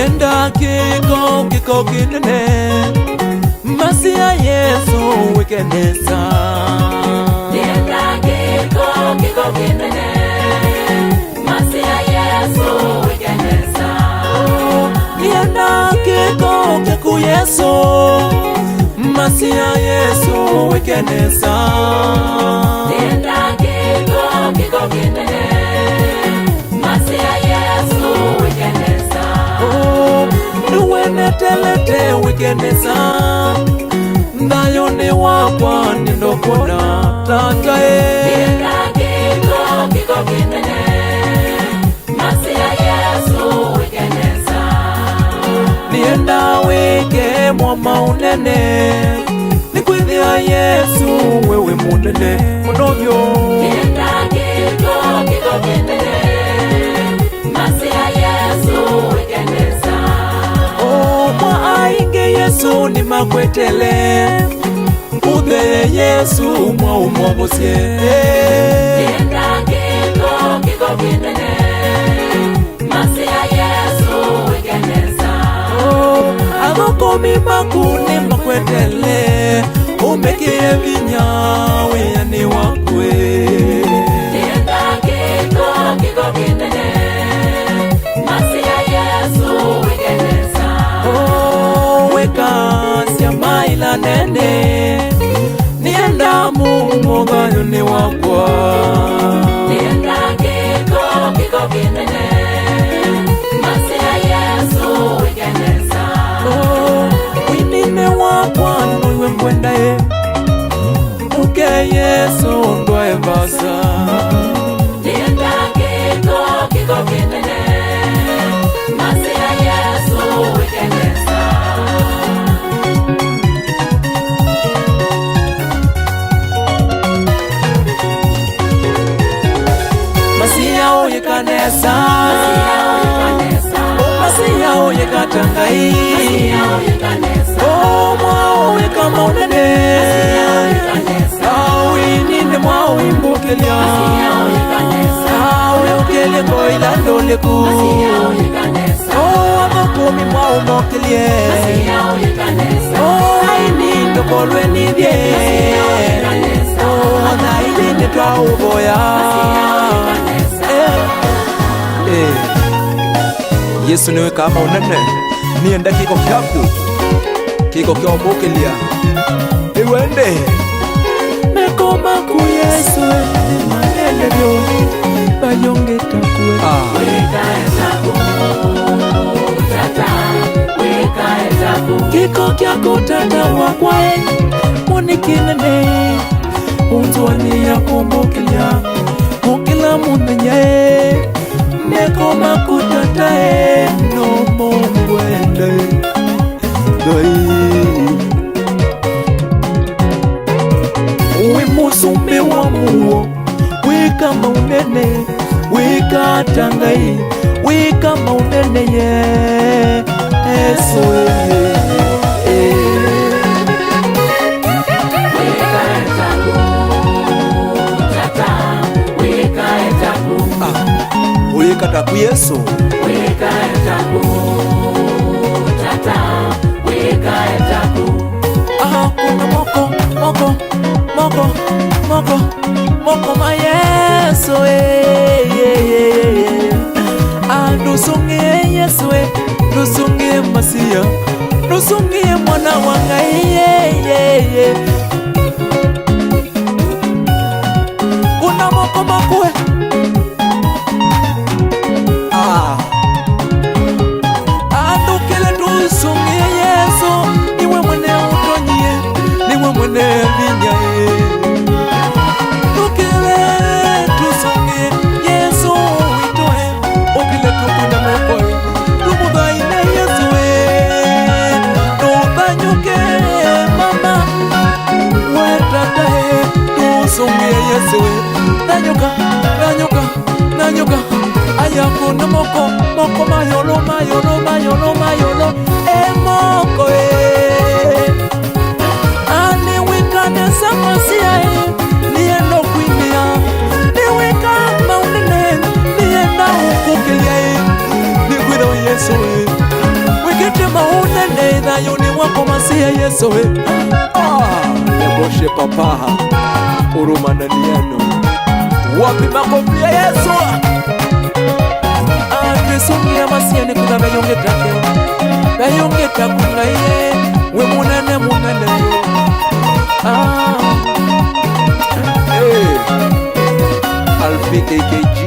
nienda kiko kinene masia Yesu wikenesa nienda kiko kinene masia Yesu wikenesa nienda kiko Yesu masia Yesu wikenesa nienda kiko kinene masia Yesu wikenesa nuwene telete wikenesa ndayo ni wakwa nindokona tatae nienda kiko kinene masia Yesu wikenesa nienda wike mwama unene nikwithia Yesu wewe munene munovyo nienda kiko kinene masia Yesu wikenesa mwa ainge Yesu ni makwetele uthe Yesu mwa umwavosye nienda kiko kinene masia Yesu wikenesa agokomi makuni makwetele umekie vinya weyani wakwe nienda kiko kinene masia Yesu wikenesa wekasya maila nene nienda mumuthayo ni wakwa nienda kiko kinene masia Yesu wikenesa winine wakwa noiwe nkwendae uke Yesu ndwae vasa nienda kiko kinene masia Yesu wikenesa masia oye kanesa masia oye katangai mwao wika maunene awinine mwao imbukelia awe ukelie koila ndoleku amakomi mwao mokelie ainindo kolwe nidye nainine twauvoya Yesu niwe kama unene nienda kiko kyaku kiko kyombukilia iwende mekoma ku Yesu manene byo bayongeta kuwe kiko kyako tata wakwae munikinene unzwani ya kumbukilia mukila munenye mekoma kutatae no mongwende wimusumbi wa muo wika maunene wika tangai wika maunene ye Yesu wika taku Yesu wika etaku tata wika etaku kuna moko ma Yesu nusungie Yesu nusungie masia nusungie mwana wanga kuna moko makwe andukile tusungie Yesu niwe mwene utonyie niwe mwene vinya tukile tusungie Yesu itoe ukile tukuna mekoe tumudhaine Yesu nubanyuke mama wetatae tusungie Yesu nanyuka ayakuna moko mayolo emoko aniwikane samasia niendo kwinia niwika maunene nienda ukukilia nikwira Yesu wikite maunene thayuni wako masia Yesu neboshe papaha urumananiano wapi makofi ya Yesu Krisungia masia ni kuna gayongeta kungaye we munene Alfi KKG